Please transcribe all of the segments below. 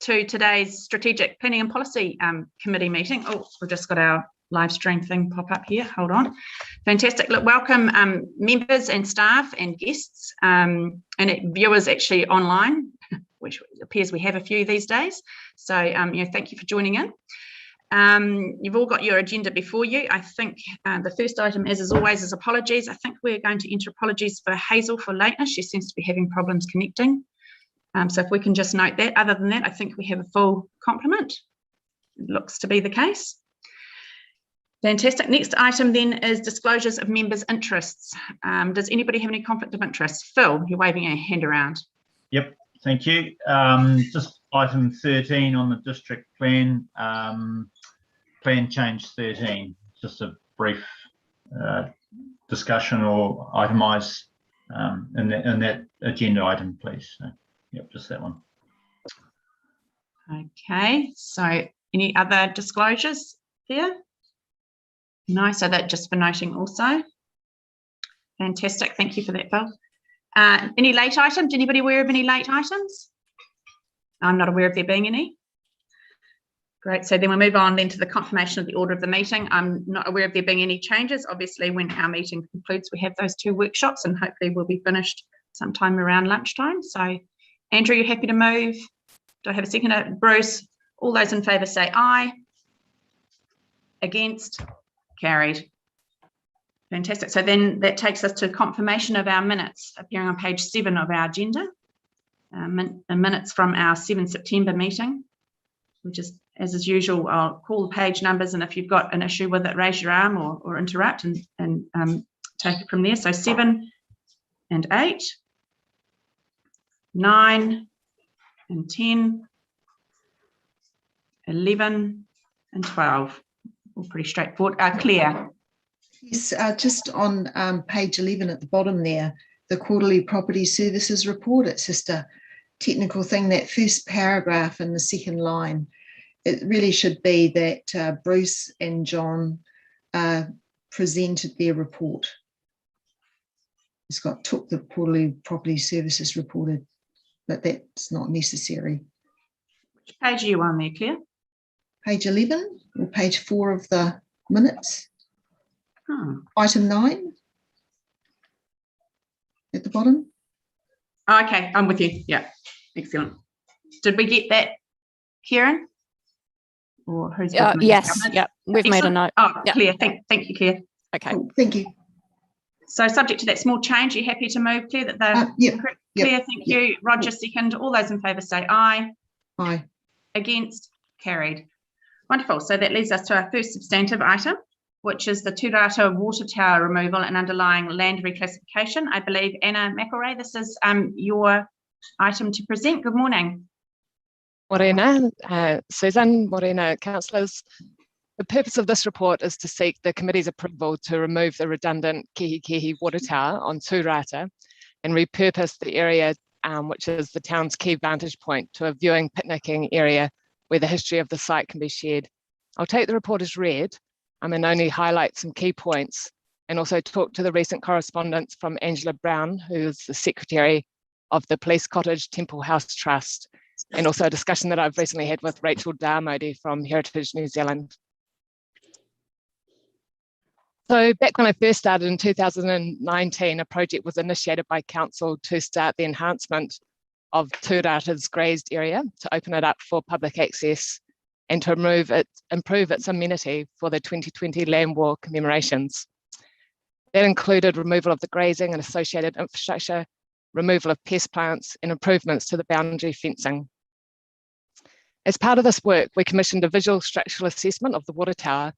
to today's Strategic Planning and Policy Committee meeting. Oh, we've just got our live stream thing pop up here. Hold on. Fantastic. Look, welcome members and staff and guests and viewers actually online, which appears we have a few these days. So, thank you for joining in. You've all got your agenda before you. I think the first item, as always, is apologies. I think we're going to enter apologies for Hazel for lateness. She seems to be having problems connecting. So if we can just note that. Other than that, I think we have a full complement. It looks to be the case. Fantastic. Next item then is disclosures of members' interests. Does anybody have any conflict of interest? Phil, you're waving your hand around. Yep, thank you. Just item 13 on the district plan, plan change 13. Just a brief discussion or itemise in that agenda item, please. So, yep, just that one. Okay, so any other disclosures there? No, so that just for noting also. Fantastic, thank you for that, Phil. Any late items? Anybody aware of any late items? I'm not aware of there being any. Great, so then we'll move on then to the confirmation of the order of the meeting. I'm not aware of there being any changes. Obviously, when our meeting concludes, we have those 2 workshops and hopefully we'll be finished sometime around lunchtime. So, Andrew, you happy to move? Do I have a seconder? Bruce, all those in favour say aye. Against? Carried. Fantastic. So then that takes us to confirmation of our minutes appearing on page 7 of our agenda. Minutes from our 7 September meeting, which is, as is usual, I'll call the page numbers, and if you've got an issue with it, raise your arm or interrupt and take it from there. So 7 and 8, 9 and 10, 11 and 12. All pretty straightforward. Claire. Yes, just on page 11 at the bottom there, the quarterly property services report. It's just a technical thing, that first paragraph in the second line. It really should be that Bruce and John presented their report. It's got took the quarterly property services reported, but that's not necessary. Which page are you on there, Claire? Page 11 or page 4 of the minutes. Item 9 at the bottom. Okay, I'm with you. Yeah, excellent. Did we get that, Kieran? Or who's yes, yeah, we've made a note. Oh, yep. Claire, thank you, Claire. Okay. Cool. Thank you. So subject to that small change, are you happy to move, Claire? That the yep. Claire, thank you. Roger, second. All those in favour say aye. Aye. Against? Carried. Wonderful. So that leads us to our first substantive item, which is the Tūrata water tower removal and underlying land reclassification. I believe, Anna McElray, this is your item to present. Good morning. Morena, Susan, Morena, councillors. The purpose of this report is to seek the committee's approval to remove the redundant Kihikihi water tower on Tūrata and repurpose the area, which is the town's key vantage point, to a viewing picnicking area where the history of the site can be shared. I'll take the report as read and only highlight some key points, and also talk to the recent correspondence from Angela Brown, who is the Secretary of the Police Cottage Temple House Trust, and also a discussion that I've recently had with Rachel Darmody from Heritage New Zealand. So back when I first started in 2019, a project was initiated by Council to start the enhancement of Tūrata's grazed area, to open it up for public access and to improve its amenity for the 2020 Land War commemorations. That included removal of the grazing and associated infrastructure, removal of pest plants, and improvements to the boundary fencing. As part of this work, we commissioned a visual structural assessment of the water tower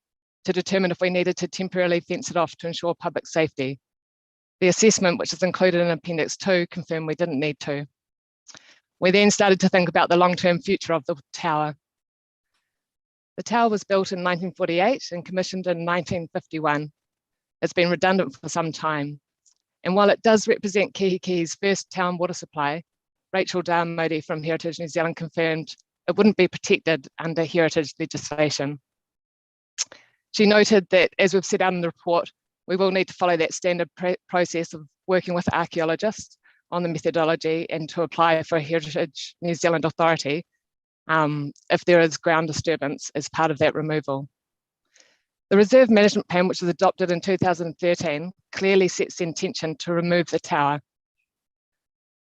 to determine if we needed to temporarily fence it off to ensure public safety. The assessment, which is included in Appendix 2, confirmed we didn't need to. We then started to think about the long-term future of the tower. The tower was built in 1948 and commissioned in 1951. It's been redundant for some time. And while it does represent Kihikihi's first town water supply, Rachel Darmody from Heritage New Zealand confirmed it wouldn't be protected under heritage legislation. She noted that, as we've set out in the report, we will need to follow that standard process of working with archaeologists on the methodology and to apply for a Heritage New Zealand authority if there is ground disturbance as part of that removal. The reserve management plan, which was adopted in 2013, clearly sets the intention to remove the tower.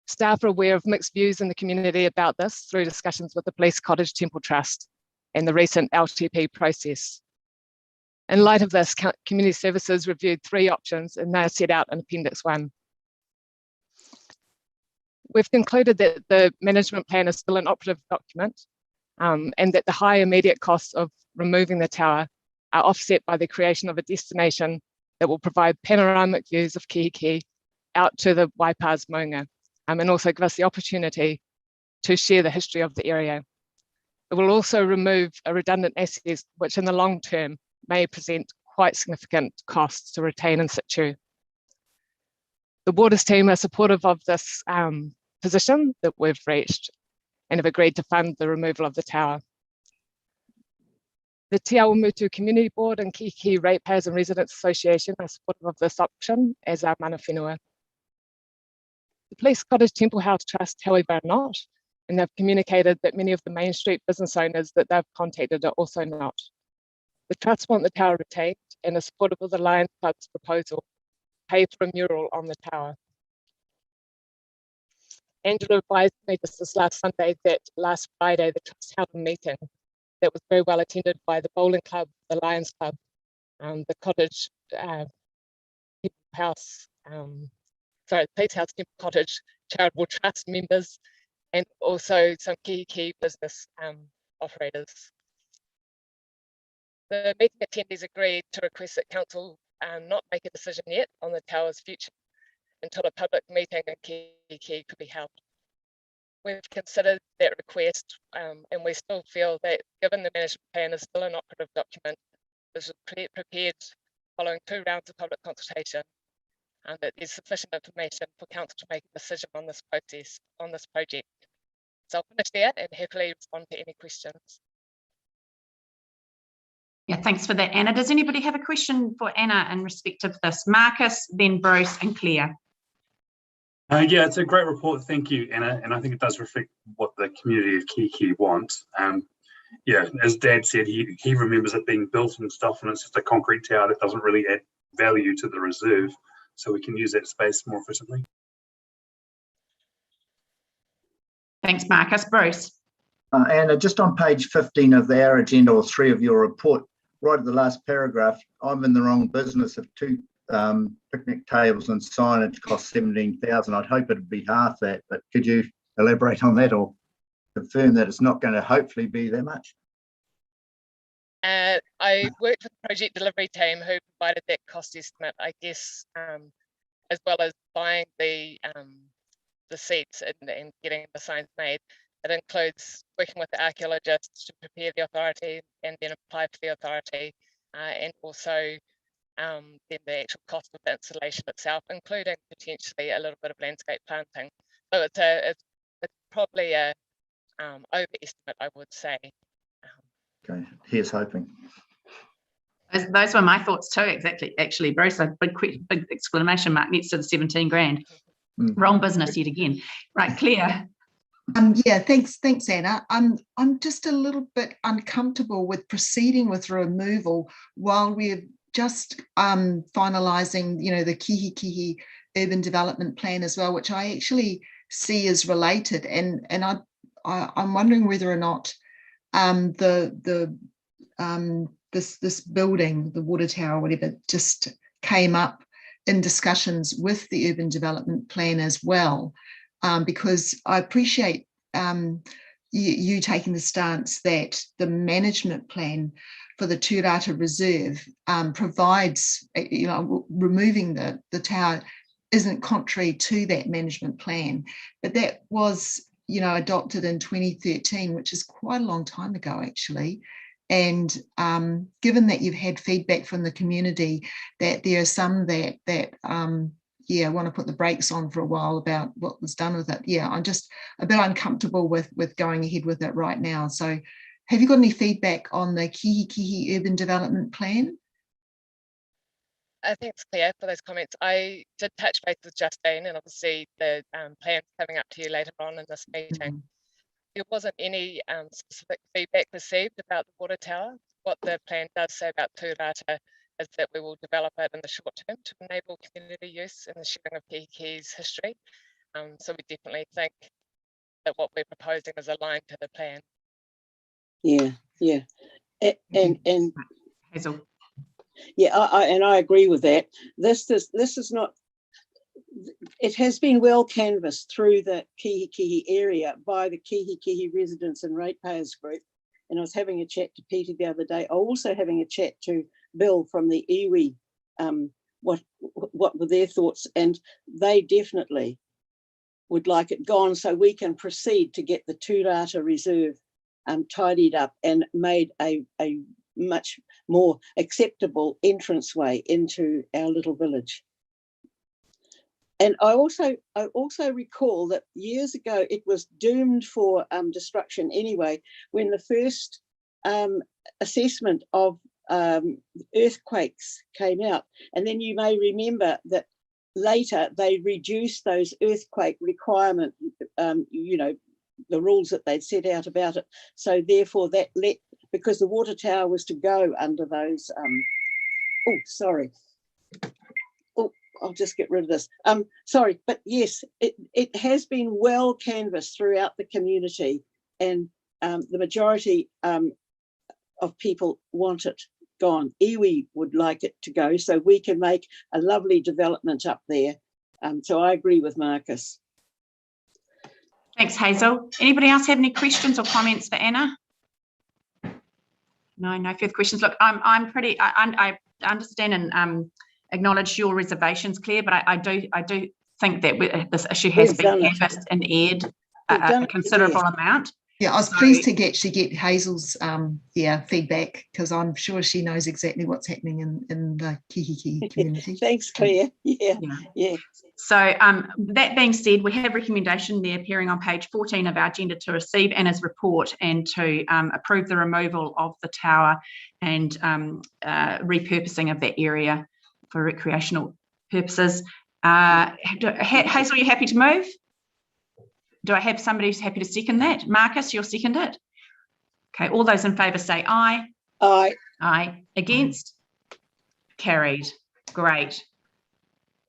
Staff are aware of mixed views in the community about this through discussions with the Police Cottage Temple Trust and the recent LTP process. In light of this, Community Services reviewed 3 options and they are set out in Appendix 1. We've concluded that the management plan is still an operative document and that the high immediate costs of removing the tower are offset by the creation of a destination that will provide panoramic views of Kihikihi out to the Bypa's maunga, and also give us the opportunity to share the history of the area. It will also remove a redundant asset, which in the long term may present quite significant costs to retain in situ. The Waters team are supportive of this position that we've reached and have agreed to fund the removal of the tower. The Te Awamutu Community Board and Kihikihi Ratepayers and Residents Association are supportive of this option, as are mana whenua. The Police Cottage Temple House Trust, however, are not, and they've communicated that many of the Main Street business owners that they've contacted are also not. The Trust want the tower retained and are supportive of the Lions Club's proposal to pay for a mural on the tower. Angela advised me just this last Sunday that last Friday the Trust held a meeting that was very well attended by the Bowling Club, the Lions Club, the Cottage House, the Police House Temple Cottage Charitable Trust members, and also some Kihikihi business operators. The meeting attendees agreed to request that Council not make a decision yet on the tower's future until a public meeting in Kihikihi could be held. We've considered that request and we still feel that given the management plan is still an operative document, this was prepared following 2 rounds of public consultation, and that there's sufficient information for Council to make a decision on this process, on this project. So I'll finish there and happily respond to any questions. Yeah, thanks for that, Anna. Does anybody have a question for Anna in respect of this? Marcus, then Bruce and Claire. Yeah, it's a great report. Thank you, Anna. And I think it does reflect what the community of Kihikihi wants. Yeah, as Dad said, he remembers it being built and stuff, and it's just a concrete tower that doesn't really add value to the reserve. So we can use that space more efficiently. Thanks, Marcus. Bruce. Anna, just on page 15 of our agenda, or 3 of your report, right at the last paragraph, I'm in the wrong business of 2 picnic tables and signage cost 17,000. I'd hope it'd be half that, but could you elaborate on that or confirm that it's not going to hopefully be that much? I worked with the project delivery team who provided that cost estimate, I guess, as well as buying the seats and getting the signs made. It includes working with the archaeologists to prepare the authority and then apply for the authority, and also then the actual cost of the installation itself, including potentially a little bit of landscape planting. So it's probably a overestimate, I would say. Okay, here's hoping. Those were my thoughts too, exactly. Actually, Bruce, a big exclamation mark next to the 17 grand. Wrong business yet again. Right, Claire. Yeah, thanks, Anna. I'm just a little bit uncomfortable with proceeding with removal while we're just finalising, the Kihikihi urban development plan as well, which I actually see as related, and I'm wondering whether or not this building, the water tower, whatever, just came up in discussions with the urban development plan as well, because I appreciate you taking the stance that the management plan for the Tūrata Reserve provides, removing the tower isn't contrary to that management plan, but that was, adopted in 2013, which is quite a long time ago, actually. And given that you've had feedback from the community that there are some that want to put the brakes on for a while about what was done with it. Yeah, I'm just a bit uncomfortable with going ahead with it right now. So have you got any feedback on the Kihikihi urban development plan? Thanks, Claire, for those comments. I did touch base with Justine, and obviously the plan's coming up to you later on in this meeting. There wasn't any specific feedback received about the water tower. What the plan does say about Tūrata is that we will develop it in the short term to enable community use and the sharing of Kihikihi's history. So we definitely think that what we're proposing is aligned to the plan. Yeah. And Hazel. yeah, I agree with that. This is not. It has been well canvassed through the Kihikihi area by the Kihikihi Residents and Ratepayers Group. And I was having a chat to Peter the other day. Also having a chat to Bill from the iwi, what were their thoughts, and they definitely would like it gone so we can proceed to get the Tūrata Reserve tidied up and made a much more acceptable entranceway into our little village. And I also recall that years ago it was doomed for destruction anyway when the first assessment of earthquakes came out. And then you may remember that later they reduced those earthquake requirement, the rules that they'd set out about it. So therefore that because the water tower was to go under those, I'll just get rid of this. Sorry, but yes, it has been well canvassed throughout the community, and the majority of people want it gone. Iwi would like it to go so we can make a lovely development up there. So I agree with Marcus. Thanks, Hazel. Anybody else have any questions or comments for Anna? No further questions. Look, I understand and acknowledge your reservations, Claire, but I do think that this issue has been canvassed and aired a considerable amount. Yeah, I was pleased to actually get Hazel's feedback, because I'm sure she knows exactly what's happening in the Kihikihi community. Thanks, Claire. Yeah. So that being said, we have a recommendation there appearing on page 14 of our agenda to receive Anna's report and to approve the removal of the tower and repurposing of that area for recreational purposes. Hazel, are you happy to move? Do I have somebody who's happy to second that? Marcus, you'll second it? Okay, all those in favour say aye. Aye. Aye. Against? Carried. Great.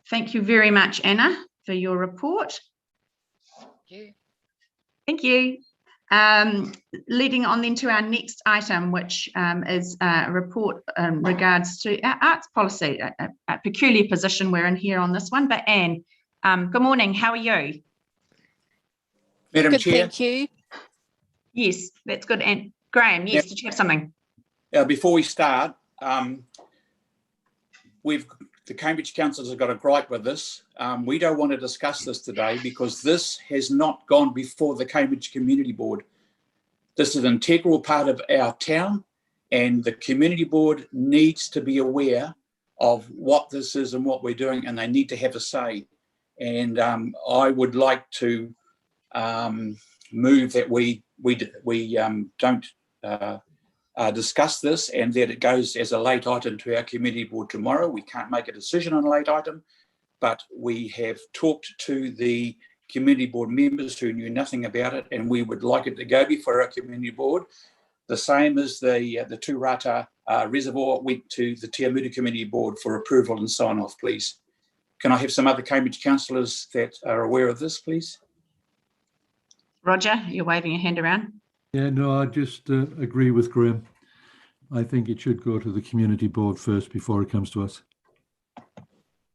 Thank you very much, Anna, for your report. Thank you. Leading on then to our next item, which is a report in regards to our arts policy, a peculiar position we're in here on this one. But Anne, good morning. How are you? Madam Good, Chair. thank you. Yes, that's good. And Graham, yes, did you have something? Before we start, the Cambridge councillors have got a gripe with this. We don't want to discuss this today because this has not gone before the Cambridge Community Board. This is an integral part of our town, and the Community Board needs to be aware of what this is and what we're doing, and they need to have a say. And I would like to move that we don't discuss this, and that it goes as a late item to our community board tomorrow. We can't make a decision on a late item, but we have talked to the community board members who knew nothing about it, and we would like it to go before our community board. The same as the Tūrata reservoir went to the Te Amutu Community Board for approval and sign off, please. Can I have some other Cambridge councillors that are aware of this, please? Roger, you're waving your hand around. Yeah, no, I just agree with Graham. I think it should go to the community board first before it comes to us.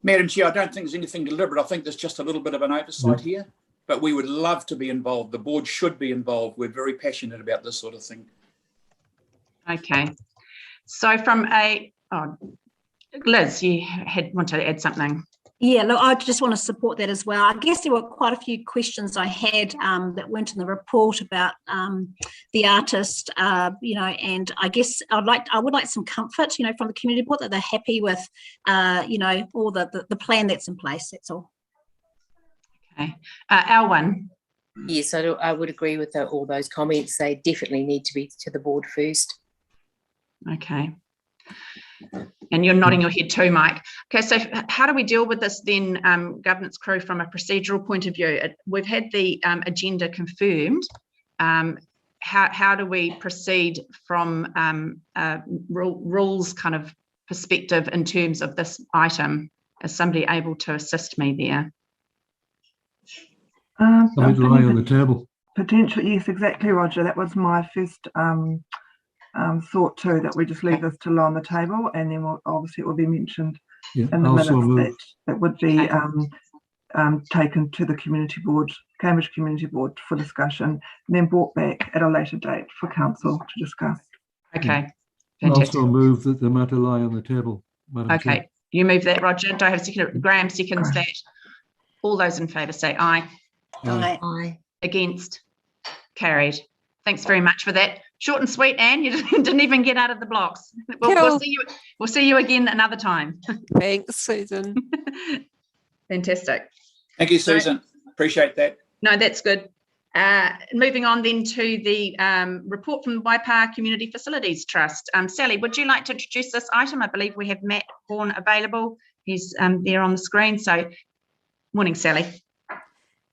Madam Chair, I don't think there's anything deliberate. I think there's just a little bit of an oversight here, but we would love to be involved. The board should be involved. We're very passionate about this sort of thing. Okay. So from Liz, you wanted to add something. Yeah, look, I just want to support that as well. I guess there were quite a few questions I had that weren't in the report about the artist, and I guess I would like some comfort, from the community board that they're happy with, all the plan that's in place. That's all. Okay, Alwyn. Yes, I would agree with all those comments. They definitely need to be to the board first. Okay. And you're nodding your head too, Mike. Okay, so how do we deal with this then, governance crew, from a procedural point of view? We've had the agenda confirmed. how do we proceed from rules kind of perspective in terms of this item? Is somebody able to assist me there? Something to lie on the table. Potentially, yes, exactly, Roger. That was my first thought too, that we just leave this to lie on the table, and then obviously it will be mentioned in the minutes that would be taken to the community board, Cambridge Community Board, for discussion, and then brought back at a later date for council to discuss. Okay. Fantastic. Also move that the matter lie on the table, Madam Chair. You move that, Roger. Do I have a second? Graham seconds that. All those in favour say aye. Aye. Against? Carried. Thanks very much for that. Short and sweet, Anne. You didn't even get out of the blocks. We'll see you again another time. Thanks, Susan. Fantastic. Thank you, Susan. Appreciate that. No, that's good. Moving on then to the report from the Bypa Community Facilities Trust. Sally, would you like to introduce this item? I believe we have Matt Horn available. He's there on the screen. So, morning, Sally.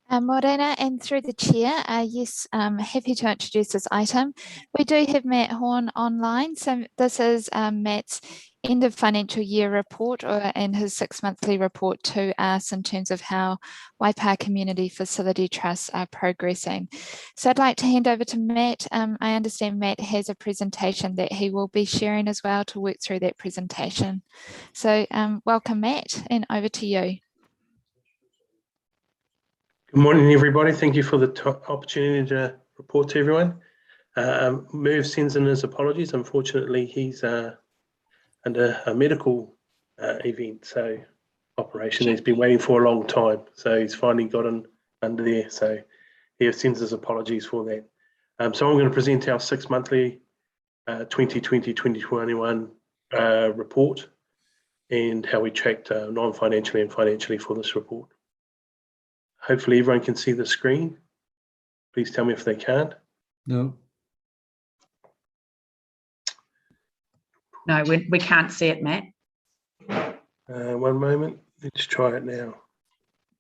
Morena, and through the chair, yes, happy to introduce this item. We do have Matt Horn online. So this is Matt's end of financial year report and his 6-monthly report to us in terms of how Bypa Community Facility Trusts are progressing. So I'd like to hand over to Matt. I understand Matt has a presentation that he will be sharing as well to work through that presentation. So welcome, Matt, and over to you. Good morning, everybody. Thank you for the opportunity to report to everyone. Merv sends in his apologies. Unfortunately, he's under a medical event, so operation he's been waiting for a long time. So he's finally got under there. So he sends his apologies for that. So I'm going to present our 6-monthly 2020-2021 report and how we tracked non-financially and financially for this report. Hopefully everyone can see the screen. Please tell me if they can't. No. No, we can't see it, Matt. One moment. Let's try it now.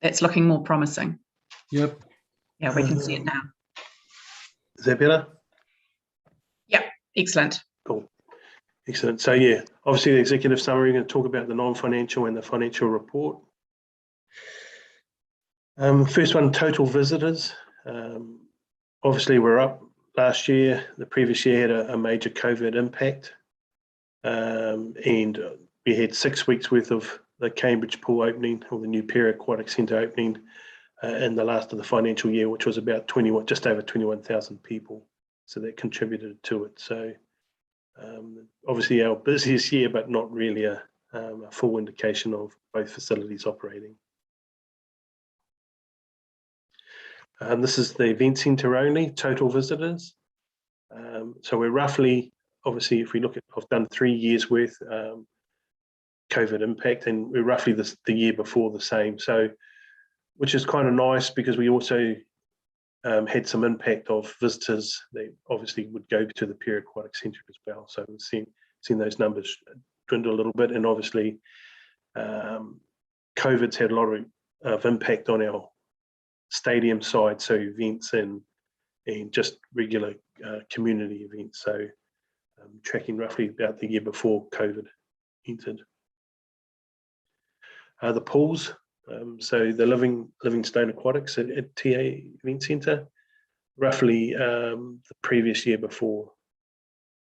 That's looking more promising. Yep. Yeah, we can see it now. Is that better? Yep, excellent. Cool. Excellent. So yeah, obviously the executive summary, we're going to talk about the non-financial and the financial report. First one, total visitors. Obviously we're up last year. The previous year had a major COVID impact. And we had 6 weeks worth of the Cambridge pool opening, or the new Perry Aquatic Centre opening in the last of the financial year, which was about just over 21,000 people. So that contributed to it. So obviously our busiest year, but not really a full indication of both facilities operating. This is the event centre only, total visitors. So we're roughly, obviously, if we look at, I've done 3 years worth COVID impact, and we're roughly the year before the same. So, which is kind of nice because we also had some impact of visitors. They obviously would go to the Perry Aquatic Centre as well. So we've seen those numbers dwindle a little bit, and obviously COVID's had a lot of impact on our stadium side, so events and just regular community events. So tracking roughly about the year before COVID entered. The pools, so the Livingstone Aquatics at TA Event Centre, roughly the previous year before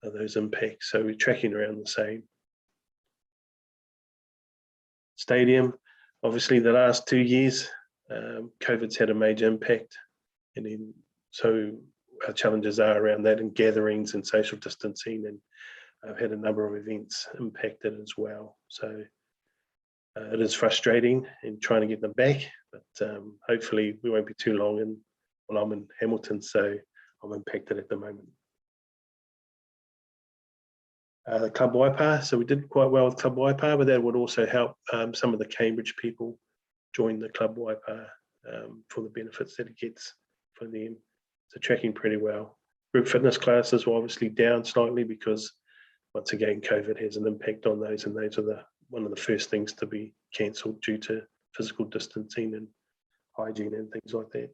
those impacts. So we're tracking around the same. Stadium, obviously the last 2 years, COVID's had a major impact, and then so our challenges are around that and gatherings and social distancing, and I've had a number of events impacted as well. So it is frustrating in trying to get them back, but hopefully we won't be too long. And well, I'm in Hamilton, so I'm impacted at the moment. The Club Bypa, so we did quite well with Club Bypa, but that would also help some of the Cambridge people join the Club Bypa for the benefits that it gets for them. So tracking pretty well. Group fitness classes were obviously down slightly because once again COVID has an impact on those, and those are one of the first things to be cancelled due to physical distancing and hygiene and things like that.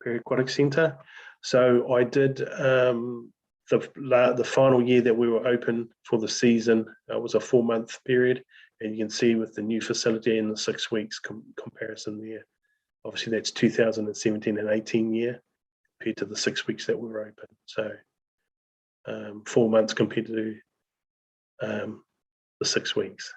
Period Aquatic Centre. So I did the final year that we were open for the season was a 4-month period, and you can see with the new facility in the 6 weeks comparison there. Obviously, that's 2017 and 18 year compared to the 6 weeks that we were open. So 4 months compared to the 6 weeks.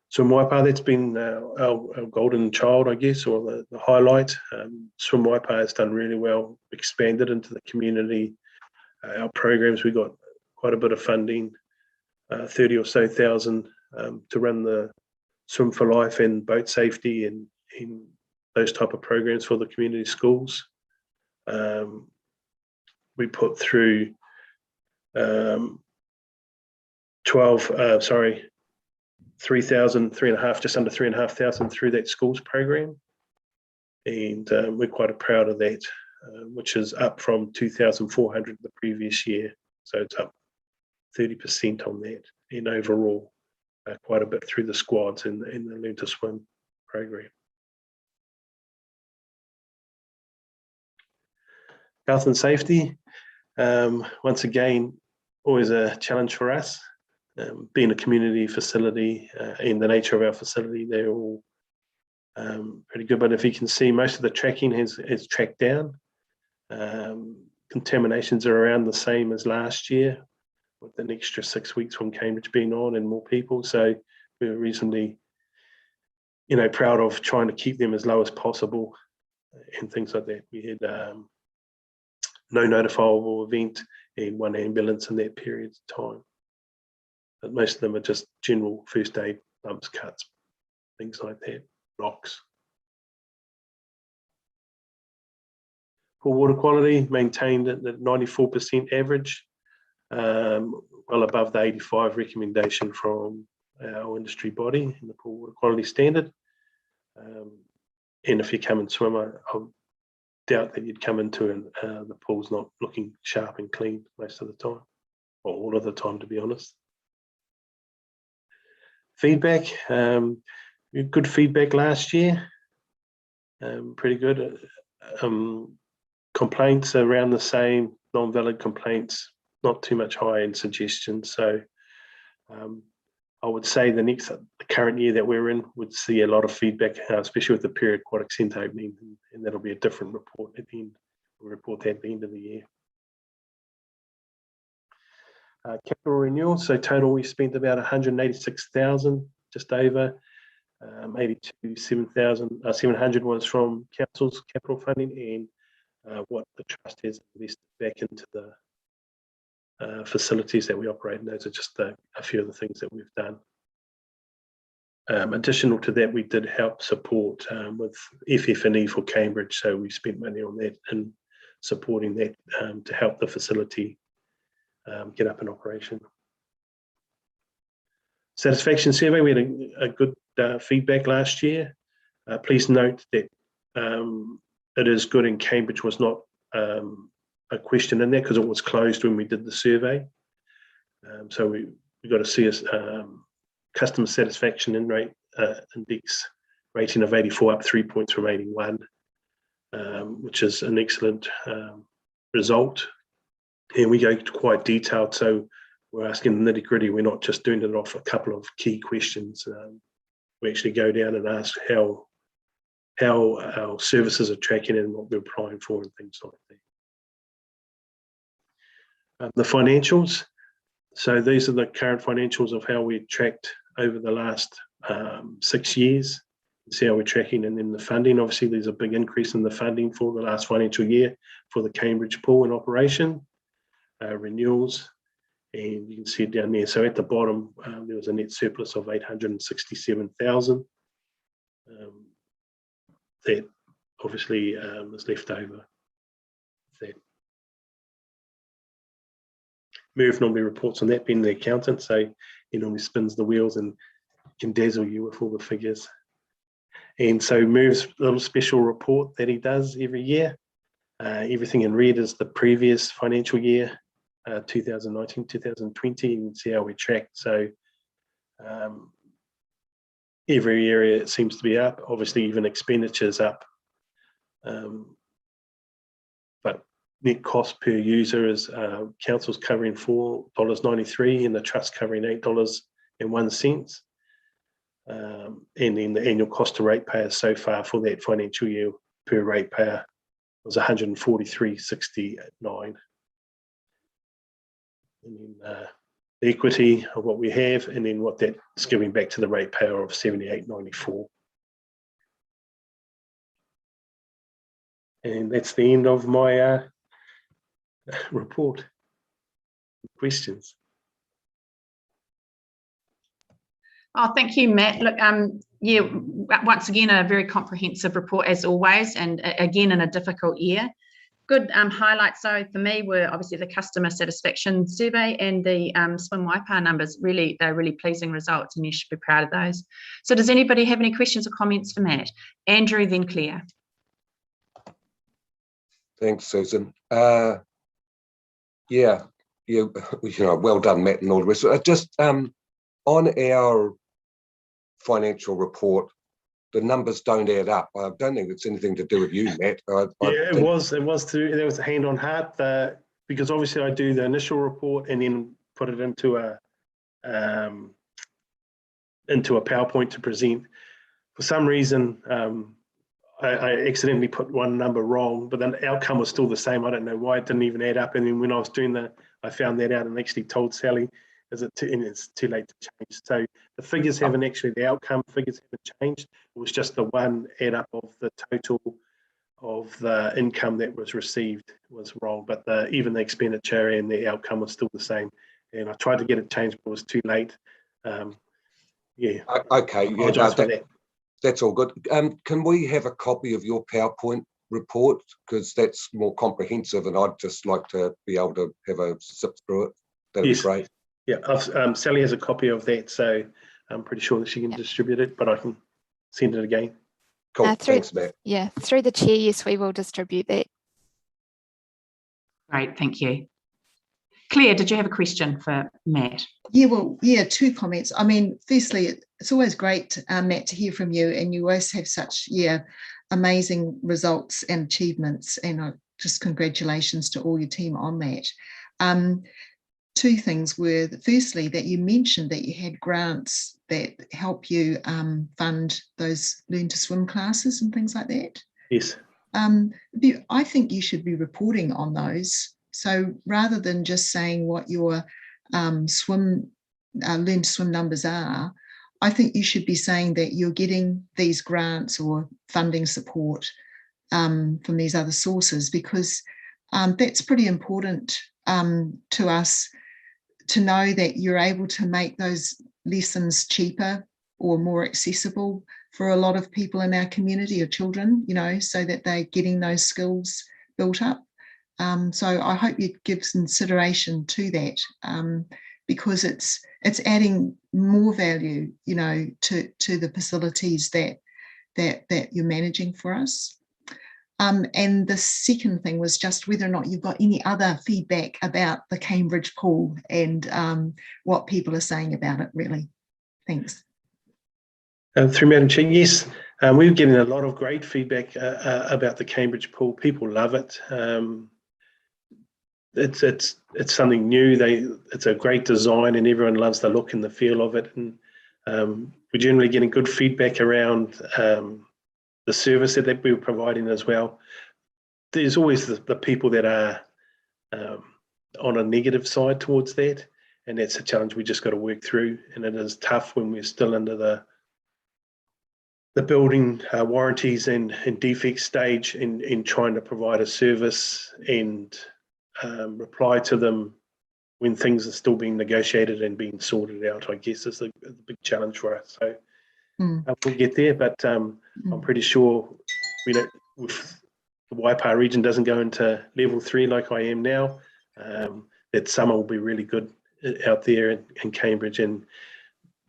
Swim Waipa, that's been our golden child, I guess, or the highlight. Swim Waipa has done really well, expanded into the community. Our programs, we got quite a bit of funding, 30 or so thousand to run the Swim for Life and boat safety and those type of programs for the community schools. We put through 3,500, just under 3,500 through that schools program. And we're quite proud of that, which is up from 2,400 the previous year. So it's up 30% on that. And overall, quite a bit through the squads in the Learn to Swim program. Health and safety, once again, always a challenge for us. Being a community facility and the nature of our facility, they're all pretty good. But if you can see, most of the tracking has tracked down. Contaminations are around the same as last year, with an extra 6 weeks from Cambridge being on and more people. So we're reasonably, proud of trying to keep them as low as possible and things like that. We had no notifiable event and 1 ambulance in that period of time. But most of them are just general first aid, bumps, cuts, things like that, knocks. Pool water quality maintained at the 94% average, well above the 85 recommendation from our industry body in the pool water quality standard. And if you come and swim, I doubt that you'd come into the pool's not looking sharp and clean most of the time, or all of the time, to be honest. Feedback, good feedback last year, pretty good. Complaints around the same, non-valid complaints, not too much high in suggestions. So I would say the current year that we're in would see a lot of feedback, especially with the Period Aquatic Centre opening, and that'll be a different report at the end. We'll report that at the end of the year. Capital renewal, so total we spent about 186,000, just over. 700 was from council's capital funding, and what the trust has invested back into the facilities that we operate. And those are just a few of the things that we've done. Additional to that, we did help support with FF&E for Cambridge, so we spent money on that and supporting that to help the facility get up in operation. Satisfaction survey, we had a good feedback last year. Please note that it is good, and Cambridge was not a question in there because it was closed when we did the survey. So we got to see us customer satisfaction index rating of 84, up 3 points from 81, which is an excellent result. And we go quite detailed, so we're asking the nitty-gritty. We're not just doing it off a couple of key questions. We actually go down and ask how our services are tracking and what we're applying for and things like that. The financials. So these are the current financials of how we tracked over the last 6 years. See how we're tracking, and then the funding. Obviously, there's a big increase in the funding for the last financial year for the Cambridge pool in operation. Renewals, and you can see it down there. So at the bottom, there was a net surplus of 867,000. That obviously is left over. That Merv normally reports on that, being the accountant, so he normally spins the wheels and can dazzle you with all the figures. And so Merv's little special report that he does every year. Everything in red is the previous financial year. 2019, 2020, you can see how we tracked. So every area it seems to be up. Obviously, even expenditure's up. But net cost per user is council's covering $4.93 and the trust covering $8.01. And then the annual cost to ratepayers so far for that financial year per ratepayer was $143.69. And then the equity of what we have, and then what that's giving back to the ratepayer of $78.94. And that's the end of my report. Questions? Oh, thank you, Matt. Look, yeah, once again, a very comprehensive report as always, and again, in a difficult year. Good highlights, though, for me were obviously the customer satisfaction survey and the swim Bypa numbers. Really, they're really pleasing results, and you should be proud of those. So does anybody have any questions or comments for Matt? Andrew, then Claire. Thanks, Susan. Yeah, you know, well done, Matt, and all the rest. Just on our financial report, the numbers don't add up. I don't think it's anything to do with you, Matt. It was there was a hand on heart because obviously I do the initial report and then put it into a PowerPoint to present. For some reason, I accidentally put one number wrong, but the outcome was still the same. I don't know why it didn't even add up. And then when I was doing I found that out and actually told Sally, and it's too late to change. So the figures haven't actually, the outcome figures haven't changed. It was just the one add up of the total of the income that was received was wrong, but even the expenditure and the outcome was still the same. And I tried to get it changed, but it was too late. Yeah. Okay. Yeah, no, that's all good. Can we have a copy of your PowerPoint report, because that's more comprehensive, and I'd just like to be able to have a zip through it. That'd be great. Yeah, Sally has a copy of that, so I'm pretty sure that she can distribute it, but I can send it again. Cool, thanks, Matt. Yeah, through the chair, yes, we will distribute that. Great, thank you. Claire, did you have a question for Matt? Yeah, well, yeah, two comments. I mean, firstly, it's always great, Matt, to hear from you, and you always have such, amazing results and achievements, and just congratulations to all your team on that. Two things were, firstly, that you mentioned that you had grants that help you fund those learn to swim classes and things like that. Yes. I think you should be reporting on those. So rather than just saying what your learn to swim numbers are, I think you should be saying that you're getting these grants or funding support from these other sources, because that's pretty important to us to know that you're able to make those lessons cheaper or more accessible for a lot of people in our community, or children, so that they're getting those skills built up. So I hope you give consideration to that, because it's adding more value, to the facilities that you're managing for us. And the second thing was just whether or not you've got any other feedback about the Cambridge pool and what people are saying about it, really. Thanks. Through Madam Chair, yes, we're getting a lot of great feedback about the Cambridge pool. People love it. It's something new. It's a great design, and everyone loves the look and the feel of it. And we're generally getting good feedback around the service that we were providing as well. There's always the people that are on a negative side towards that, and that's a challenge we just got to work through. And it is tough when we're still under the building warranties and defect stage, in trying to provide a service and reply to them when things are still being negotiated and being sorted out, I guess, is the big challenge for us. So we'll get there, but I'm pretty sure if the Bypa region doesn't go into level 3 like I am now, that summer will be really good out there in Cambridge, and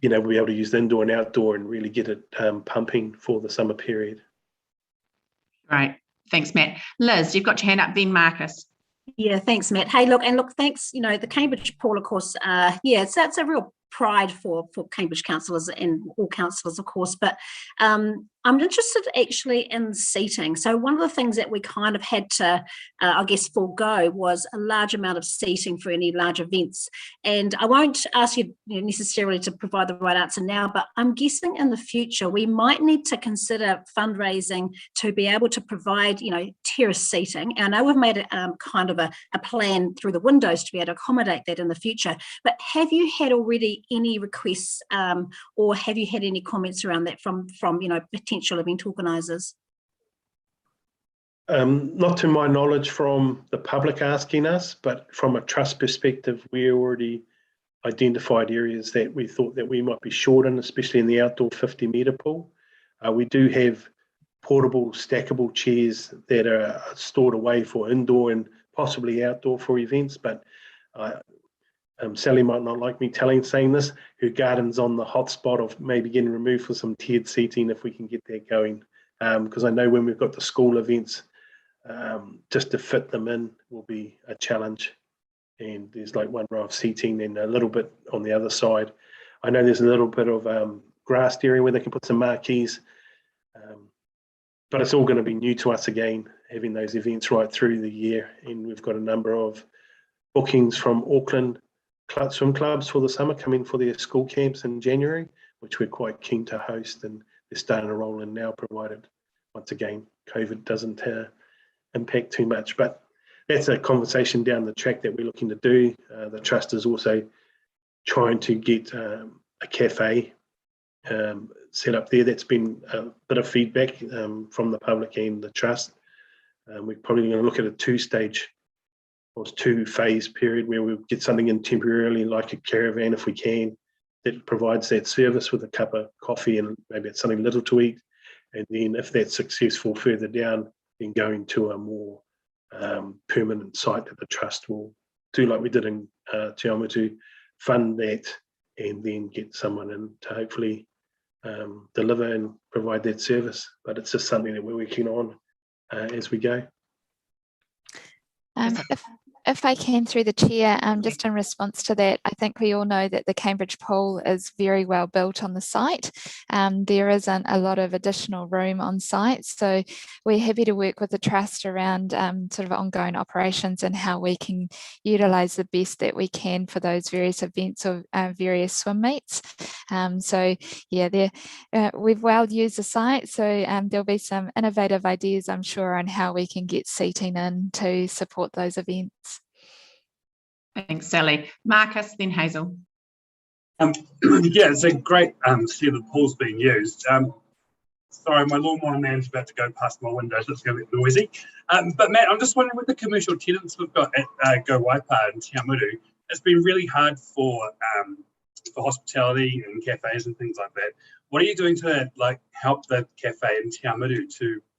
we'll be able to use the indoor and outdoor and really get it pumping for the summer period. Right, thanks, Matt. Liz, you've got your hand up, then Marcus. Yeah, thanks, Matt. Hey, look, thanks. The Cambridge pool, of course, it's a real pride for Cambridge councillors and all councillors, of course, but I'm interested actually in seating. So one of the things that we kind of had to, I guess, forego was a large amount of seating for any large events. And I won't ask you necessarily to provide the right answer now, but I'm guessing in the future we might need to consider fundraising to be able to provide, terrace seating. And I know we've made it kind of a plan through the windows to be able to accommodate that in the future. But have you had already any requests or have you had any comments around that from potential event organisers? Not to my knowledge from the public asking us, but from a trust perspective, we already identified areas that we thought that we might be short in, especially in the outdoor 50-metre pool. We do have portable stackable chairs that are stored away for indoor and possibly outdoor for events, but Sally might not like me saying this, her garden's on the hot spot of maybe getting removed for some tiered seating if we can get that going. Because I know when we've got the school events, just to fit them in will be a challenge. And there's like one row of seating and a little bit on the other side. I know there's a little bit of grassed area where they can put some marquees, but it's all going to be new to us again, having those events right through the year. And we've got a number of bookings from Auckland swim clubs for the summer coming for their school camps in January, which we're quite keen to host, and they're starting to roll in now, provided once again COVID doesn't impact too much. But that's a conversation down the track that we're looking to do. The trust is also trying to get a cafe set up there. That's been a bit of feedback from the public and the trust. We're probably going to look at a two-phase period where we'll get something in temporarily, like a caravan if we can, that provides that service with a cup of coffee and maybe it's something little to eat. And then if that's successful further down, then going to a more permanent site that the trust will do like we did in Te Awamutu, fund that and then get someone in to hopefully deliver and provide that service. But it's just something that we're working on as we go. If I can, through the chair, just in response to that, I think we all know that the Cambridge pool is very well built on the site. There isn't a lot of additional room on site, so we're happy to work with the trust around sort of ongoing operations and how we can utilise the best that we can for those various events or various swim meets. So yeah, we've well used the site, so there'll be some innovative ideas, I'm sure, on how we can get seating in to support those events. Thanks, Sally. Marcus, then Hazel. Yeah, it's a great to see the pool's being used. Sorry, my lawnmower man's about to go past my window, so it's going to be noisy. But Matt, I'm just wondering, with the commercial tenants we've got at Go Bypa and Te Awamutu, it's been really hard for hospitality and cafes and things like that. What are you doing to help the cafe in Te Awamutu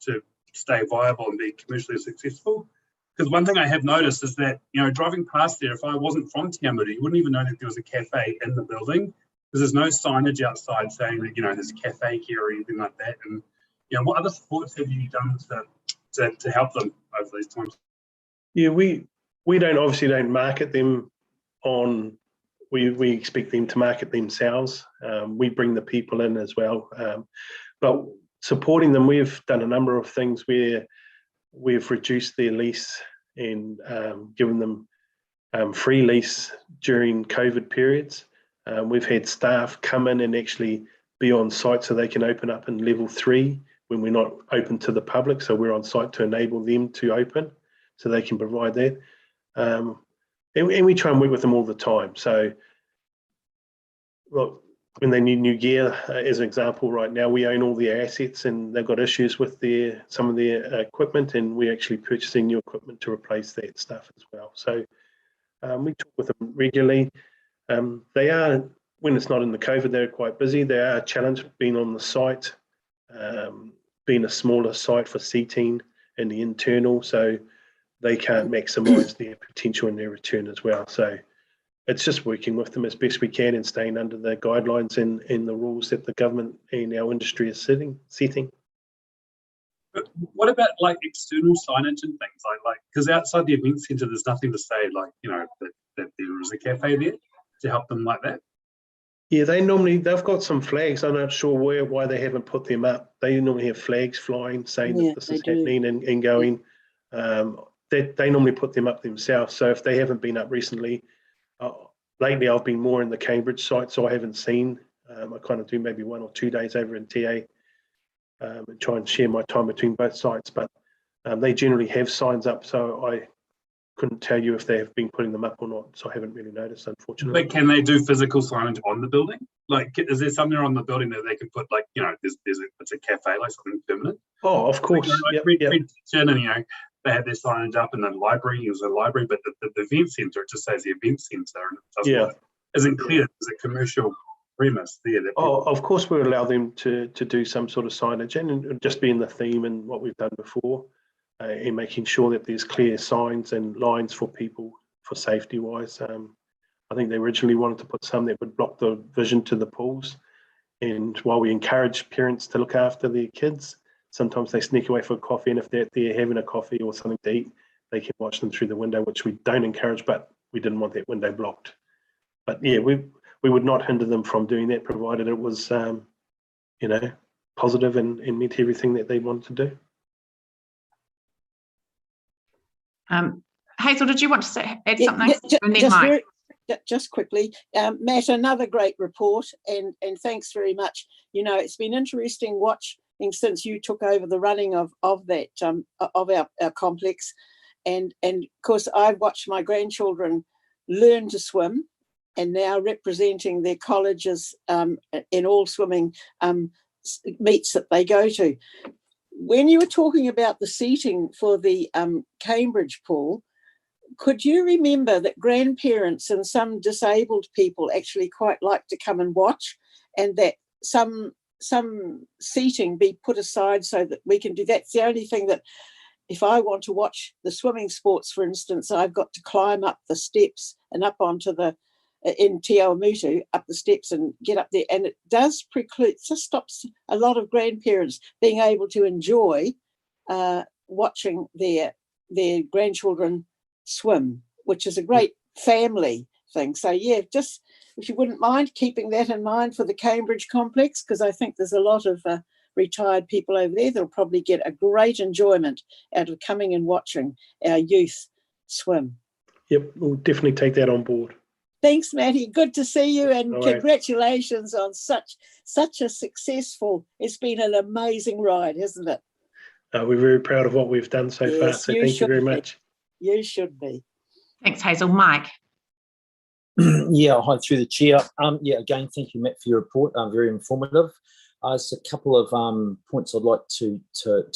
to stay viable and be commercially successful? Because one thing I have noticed is that, driving past there, if I wasn't from Te Awamutu, you wouldn't even know that there was a cafe in the building, because there's no signage outside saying that, there's a cafe here or anything like that. And, what other supports have you done to help them over these times? Yeah, we obviously don't market them on, we expect them to market themselves. We bring the people in as well. But supporting them, we've done a number of things where we've reduced their lease and given them free lease during COVID periods. We've had staff come in and actually be on site so they can open up in level 3 when we're not open to the public. So we're on site to enable them to open so they can provide that. And we try and work with them all the time. So, look, when they need new gear, as an example, right now we own all their assets and they've got issues with some of their equipment, and we're actually purchasing new equipment to replace that stuff as well. So we talk with them regularly. They are, when it's not in the COVID, they're quite busy. They are a challenge being on the site, being a smaller site for seating in the internal, so they can't maximise their potential in their return as well. So it's just working with them as best we can and staying under the guidelines and the rules that the government and our industry is setting. But what about external signage and things like because outside the event centre, there's nothing to say that there is a cafe there to help them like that? Yeah, they've got some flags. I'm not sure why they haven't put them up. They normally have flags flying saying that this is happening and going. They normally put them up themselves. So if they haven't been up recently, lately I've been more in the Cambridge site, so I haven't seen. I kind of do maybe 1 or 2 days over in TA and try and share my time between both sites. But they generally have signs up, so I couldn't tell you if they have been putting them up or not, so I haven't really noticed, unfortunately. But can they do physical signage on the building? Like, is there something on the building that they can put, like, you know, it's a cafe, like something permanent? Oh, of course. Like, and, you know, they had their signage up in the library. It was a library, but the event centre, it just says the event centre, and it doesn't, isn't clear. There's a commercial premise there. Of course, we allow them to do some sort of signage and just be in the theme and what we've done before. In making sure that there's clear signs and lines for people for safety wise. I think they originally wanted to put some that would block the vision to the pools. And while we encourage parents to look after their kids, sometimes they sneak away for coffee, and if they're having a coffee or something to eat, they can watch them through the window, which we don't encourage, but we didn't want that window blocked. But yeah, we would not hinder them from doing that, provided it was, you know, positive and meant everything that they wanted to do. Hazel, did you want to add something? Just quickly, Matt, another great report, and thanks very much. You know, it's been interesting watching since you took over the running of that of our complex, and of course I've watched my grandchildren learn to swim, and now representing their colleges in all swimming meets that they go to. When you were talking about the seating for the Cambridge pool, could you remember that grandparents and some disabled people actually quite like to come and watch, and that some seating be put aside so that we can do that? It's the only thing that, if I want to watch the swimming sports, for instance, I've got to climb up the steps and up onto the in Te Awamutu, up the steps and get up there, and it does preclude, just stops a lot of grandparents being able to enjoy watching their grandchildren swim, which is a great family thing. So yeah, just if you wouldn't mind keeping that in mind for the Cambridge complex, because I think there's a lot of retired people over there that'll probably get a great enjoyment out of coming and watching our youth swim. Yep, we'll definitely take that on board. Thanks, Matty. Good to see you, and all congratulations on such a successful. It's been an amazing ride, hasn't it? We're very proud of what we've done so far. So thank you very much. You should be. Thanks, Hazel. Mike. Yeah, hi through the chair. Yeah, again, thank you, Matt, for your report. Very informative. There's a couple of points I'd like to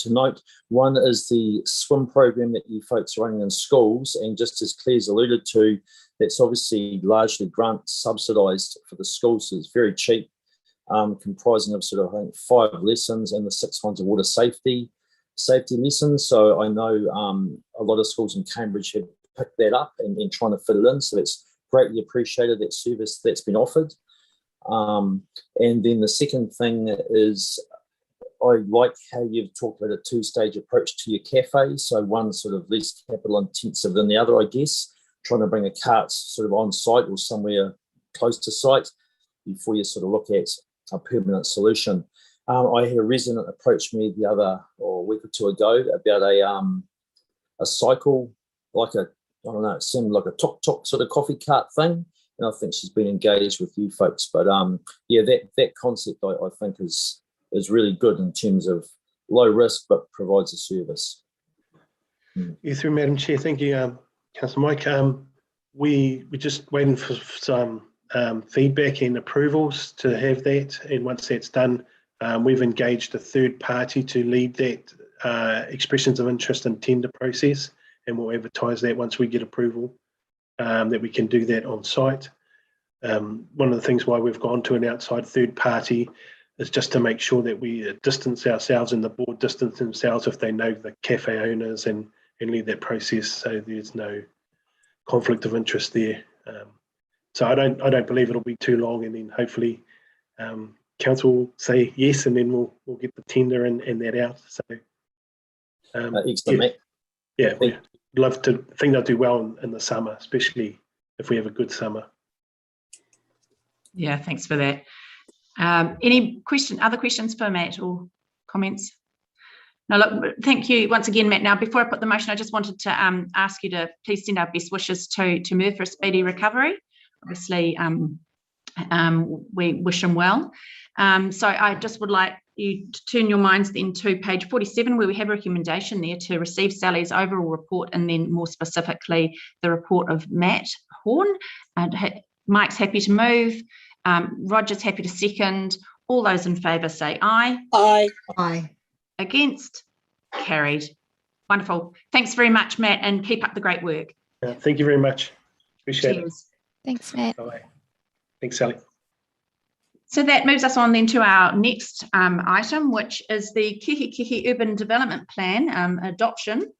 note. One is the swim program that you folks are running in schools, and just as Claire's alluded to, that's obviously largely grant subsidised for the schools, so it's very cheap, comprising of sort of, I think, 5 lessons, and the 6 ones are water safety lessons. So I know a lot of schools in Cambridge have picked that up and trying to fit it in, so it's greatly appreciated, that service that's been offered. And then the second thing is, I like how you've talked about a 2-stage approach to your cafe. So one sort of less capital intensive than the other, I guess, trying to bring a cart sort of on site or somewhere close to site before you sort of look at a permanent solution. I had a resident approach me a week or two ago about a cycle, like I don't know, it seemed like a tok-tok sort of coffee cart thing. And I think she's been engaged with you folks. But yeah, that concept I think is really good in terms of low risk but provides a service. You through, Madam Chair. Thank you, Councillor Mike. We're just waiting for some feedback and approvals to have that. And once that's done, we've engaged a third party to lead that expressions of interest and tender process, and we'll advertise that once we get approval. That we can do that on site. One of the things why we've gone to an outside third party is just to make sure that we distance ourselves and the board distance themselves if they know the cafe owners and lead that process, so there's no conflict of interest there. So I don't believe it'll be too long, and then hopefully council will say yes, and then we'll get the tender and that out. So excellent. Yeah, we'd love to think they'll do well in the summer, especially if we have a good summer. Yeah, thanks for that. Any other questions for Matt or comments? No, look, thank you once again, Matt. Now, before I put the motion, I just wanted to ask you to please send our best wishes to Murph for a speedy recovery. Obviously, we wish him well. So I just would like you to turn your minds then to page 47, where we have a recommendation there to receive Sally's overall report, and then more specifically the report of Matt Horn. And Mike's happy to move. Roger's happy to second. All those in favour say aye. Aye. Aye. Against? Carried. Wonderful. Thanks very much, Matt, and keep up the great work. Thank you very much. Appreciate Cheers. it. Thanks, Matt. Bye. Thanks, Sally. So that moves us on then to our next item, which is the Kihikihi Urban Development Plan adoption.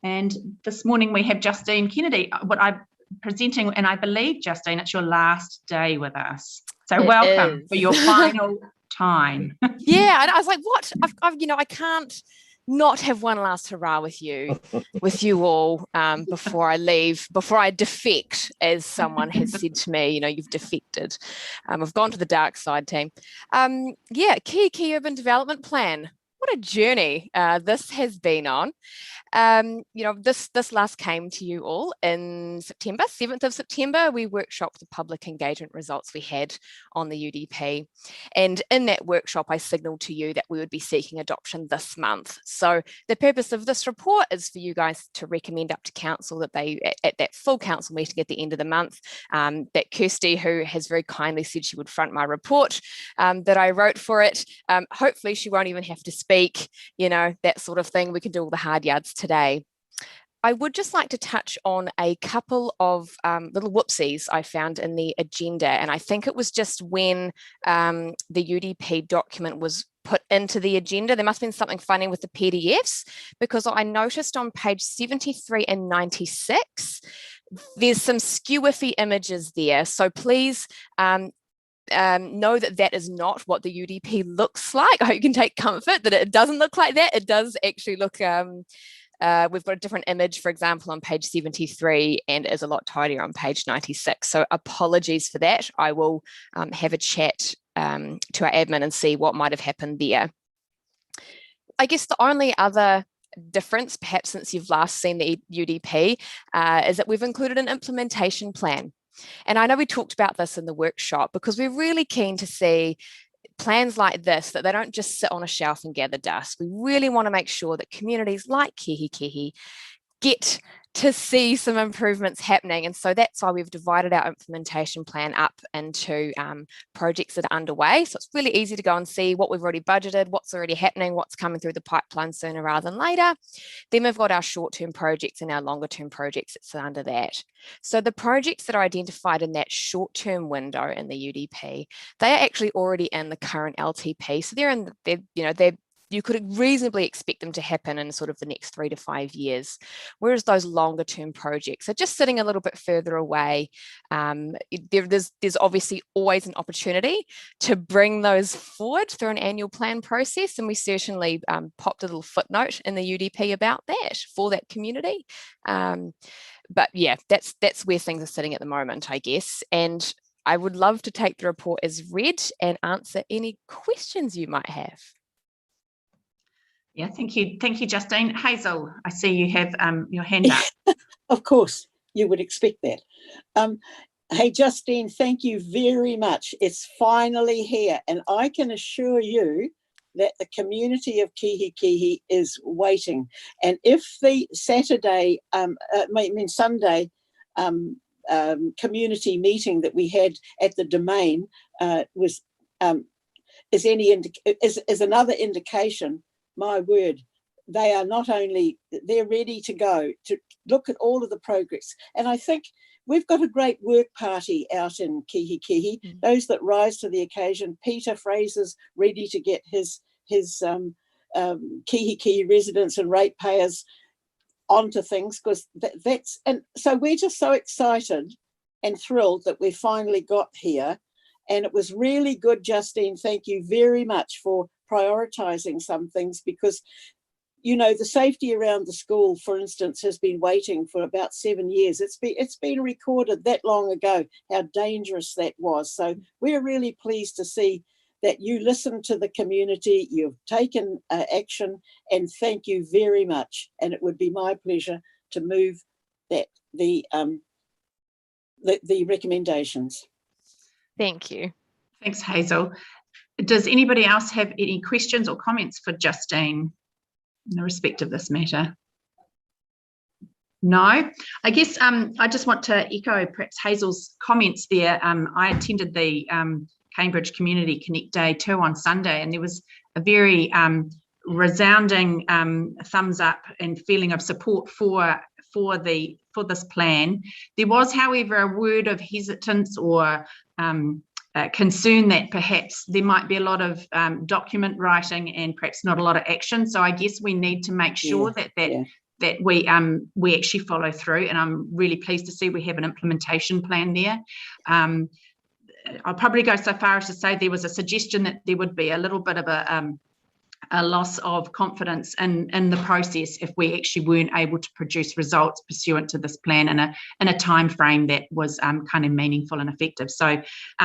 And this morning we have Justine Kennedy, what I'm presenting, and I believe, Justine, it's your last day with us. So welcome for your final time. Yeah, and I was like, what? I can't not have one last hurrah with you all before I leave, before I defect, as someone has said to me. You've defected. I've gone to the dark side, team. Kihikihi Urban Development Plan. What a journey this has been on. This last came to you all in September, 7th of September. We workshopped the public engagement results we had on the UDP. And in that workshop, I signalled to you that we would be seeking adoption this month. So the purpose of this report is for you guys to recommend up to council that they, at that full council meeting at the end of the month, that Kirsty, who has very kindly said she would front my report that I wrote for it, hopefully she won't even have to speak, that sort of thing. We can do all the hard yards today. I would just like to touch on a couple of little whoopsies I found in the agenda, and I think it was just when the UDP document was put into the agenda. There must have been something funny with the PDFs, because I noticed on page 73 and 96 there's some skew-iffy images there, so please know that is not what the UDP looks like. I hope you can take comfort that it doesn't look like that. It does actually look, we've got a different image, for example, on page 73, and is a lot tidier on page 96. So apologies for that. I will have a chat to our admin and see what might have happened there. I guess the only other difference, perhaps since you've last seen the UDP, is that we've included an implementation plan. And I know we talked about this in the workshop, because we're really keen to see plans like this, that they don't just sit on a shelf and gather dust. We really want to make sure that communities like Kihikihi get to see some improvements happening. And so that's why we've divided our implementation plan up into projects that are underway. So it's really easy to go and see what we've already budgeted, what's already happening, what's coming through the pipeline sooner rather than later. Then we've got our short-term projects and our longer-term projects that's under that. So the projects that are identified in that short-term window in the UDP, they are actually already in the current LTP. So they're you could reasonably expect them to happen in sort of the next 3 to 5 years. Whereas those longer term projects are just sitting a little bit further away. There's obviously always an opportunity to bring those forward through an annual plan process. And we certainly popped a little footnote in the UDP about that for that community. But yeah, that's where things are sitting at the moment, I guess. And I would love to take the report as read and answer any questions you might have. Yeah, thank you, Justine. Hazel, I see you have your hand up. Of course, you would expect that. Hey, Justine, thank you very much. It's finally here, and I can assure you that the community of Kihikihi is waiting. And if the Sunday community meeting that we had at the Domain is another indication, my word, they are not only, they're ready to go to look at all of the progress. And I think we've got a great work party out in Kihikihi, those that rise to the occasion. Peter Fraser's ready to get his Kihikihi residents and ratepayers onto things, because and so we're just so excited and thrilled that we finally got here. And it was really good, Justine. Thank you very much for prioritising some things, because you know, the safety around the school, for instance, has been waiting for about 7 years. It's been recorded that long ago, how dangerous that was. So we're really pleased to see that you listened to the community, you've taken action, and thank you very much. And it would be my pleasure to move that the recommendations. Thank you. Thanks, Hazel. Does anybody else have any questions or comments for Justine in respect of this matter? No, I guess I just want to echo perhaps Hazel's comments there. I attended the Cambridge Community Connect Day 2 on Sunday, and there was a very resounding thumbs up and feeling of support for this plan. There was, however, a word of hesitance or concern that perhaps there might be a lot of document writing and perhaps not a lot of action. So I guess we need to make sure that we actually follow through, and I'm really pleased to see we have an implementation plan there. I'll probably go so far as to say there was a suggestion that there would be a little bit of a loss of confidence in the process if we actually weren't able to produce results pursuant to this plan in a time frame that was kind of meaningful and effective. So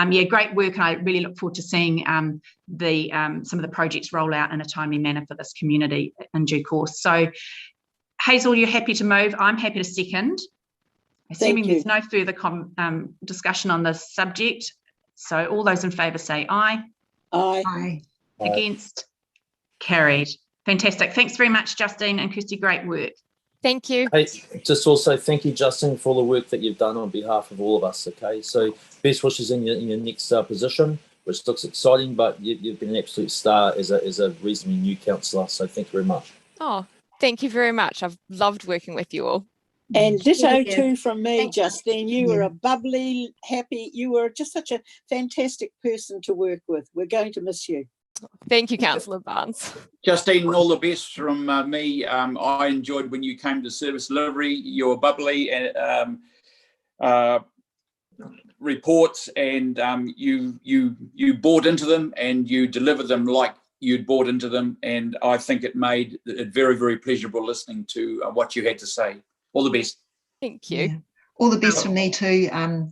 yeah, great work. I really look forward to seeing some of the projects roll out in a timely manner for this community in due course. So Hazel, you're happy to move. I'm happy to second. Assuming there's no further discussion on this subject. So all those in favour say aye. Aye. Aye. Against? Carried. Fantastic. Thanks very much, Justine and Kirsty. Great work. Thank you. Hey, just also thank you, Justin, for all the work that you've done on behalf of all of us. Okay, so best wishes in your next position, which looks exciting, but you've been an absolute star as a reasonably new councillor. So thank you very much. Oh, thank you very much. I've loved working with you all. And ditto too from me, Justine. You were a bubbly, happy, you were just such a fantastic person to work with. We're going to miss you. Thank you, Councillor Barnes. Justine, all the best from me. I enjoyed when you came to service delivery, your bubbly and reports, and you bought into them and you delivered them like you'd bought into them, and I think it made it very, very pleasurable listening to what you had to say. All the best. Thank you. Yeah. All the best from me too,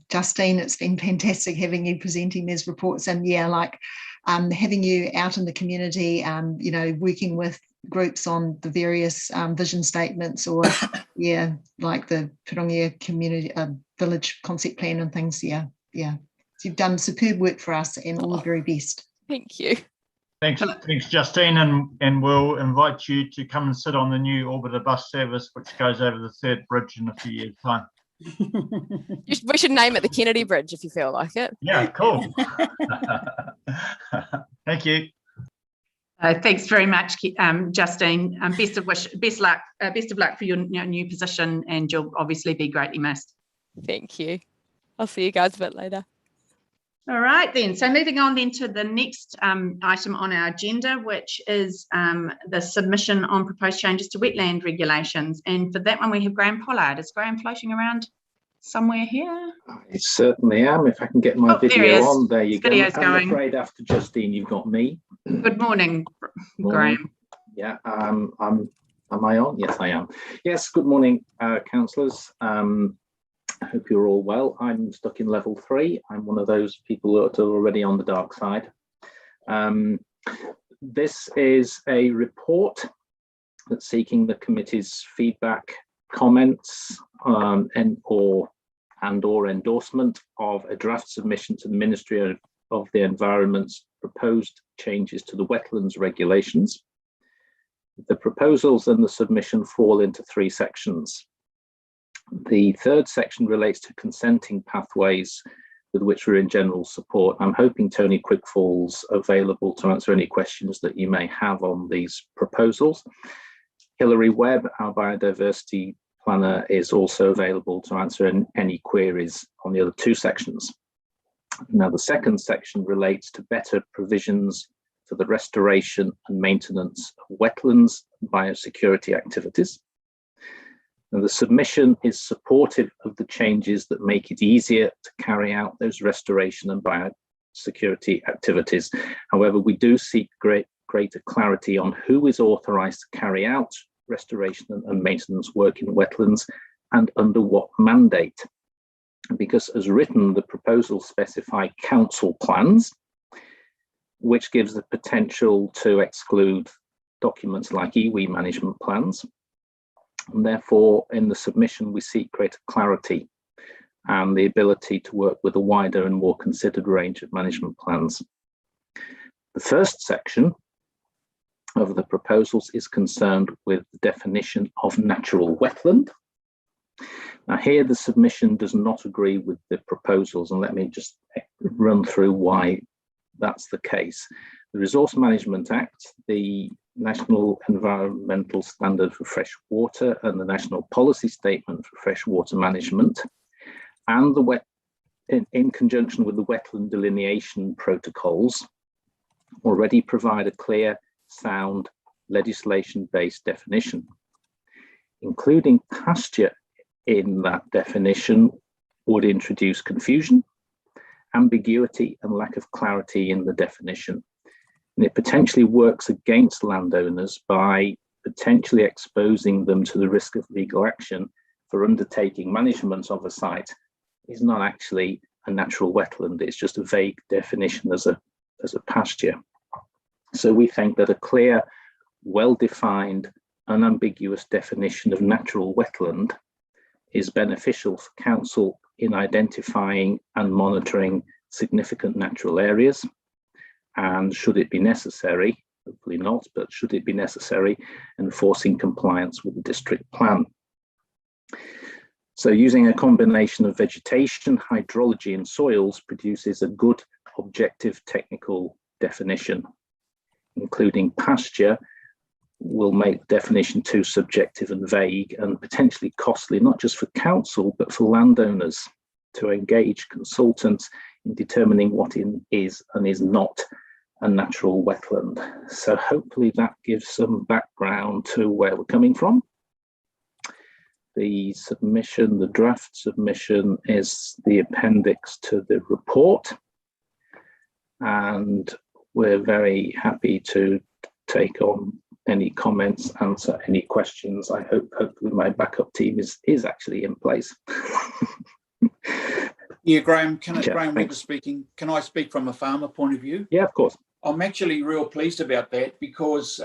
Justine. It's been fantastic having you presenting these reports, and yeah, like having you out in the community, you know, working with groups on the various vision statements, or yeah, like the Pirongia community village concept plan and things. Yeah. So you've done superb work for us, and all the very best. Thank you. Thanks, Justine, and we'll invite you to come and sit on the new Orbiter bus service, which goes over the third bridge in a few years' time. We should name it the Kennedy Bridge if you feel like it. Yeah, cool. Thank you. Thanks very much, Justine. Best of luck for your new position, and you'll obviously be greatly missed. Thank you. I'll see you guys a bit later. All right then, so moving on then to the next item on our agenda, which is the submission on proposed changes to wetland regulations. And for that one, we have Graham Pollard. Is Graham floating around somewhere here? I certainly am. If I can get my video on, there you go. I'm afraid after Justine, you've got me. Good morning, Graham. Yeah, am I on? Yes, I am. Yes, good morning, councillors. I hope you're all well. I'm stuck in level 3. I'm one of those people that are already on the dark side. This is a report that's seeking the committee's feedback, comments, and/or endorsement of a draft submission to the Ministry of the Environment's proposed changes to the wetlands regulations. The proposals and the submission fall into 3 sections. The third section relates to consenting pathways, with which we're in general support. I'm hoping Tony Quickfall's available to answer any questions that you may have on these proposals. Hilary Webb, our biodiversity planner, is also available to answer any queries on the other 2 sections. Now, the second section relates to better provisions for the restoration and maintenance of wetlands and biosecurity activities. Now, the submission is supportive of the changes that make it easier to carry out those restoration and biosecurity activities. However, we do seek greater clarity on who is authorised to carry out restoration and maintenance work in wetlands and under what mandate. Because as written, the proposals specify council plans, which gives the potential to exclude documents like iwi management plans. And therefore, in the submission, we seek greater clarity and the ability to work with a wider and more considered range of management plans. The first section of the proposals is concerned with the definition of natural wetland. Now here the submission does not agree with the proposals, and let me just run through why that's the case. The Resource Management Act, the National Environmental Standard for Fresh Water, and the National Policy Statement for Freshwater Management, and the in conjunction with the wetland delineation protocols, already provide a clear, sound, legislation-based definition. Including pasture in that definition would introduce confusion, ambiguity, and lack of clarity in the definition. And it potentially works against landowners by potentially exposing them to the risk of legal action for undertaking management of a site is not actually a natural wetland. It's just a vague definition as a pasture. So we think that a clear, well-defined, unambiguous definition of natural wetland is beneficial for council in identifying and monitoring significant natural areas, and should it be necessary, hopefully not, but should it be necessary, enforcing compliance with the district plan. So using a combination of vegetation, hydrology and soils produces a good objective technical definition. Including pasture will make the definition too subjective and vague and potentially costly, not just for council, but for landowners to engage consultants in determining what is and is not a natural wetland. So hopefully that gives some background to where we're coming from. The submission, the draft submission, is the appendix to the report. And we're very happy to take on any comments, answer any questions. I hope hopefully my backup team is actually in place. Yeah, Graham, Graham Weber speaking. Can I speak from a farmer point of view? Yeah, of course. I'm actually real pleased about that because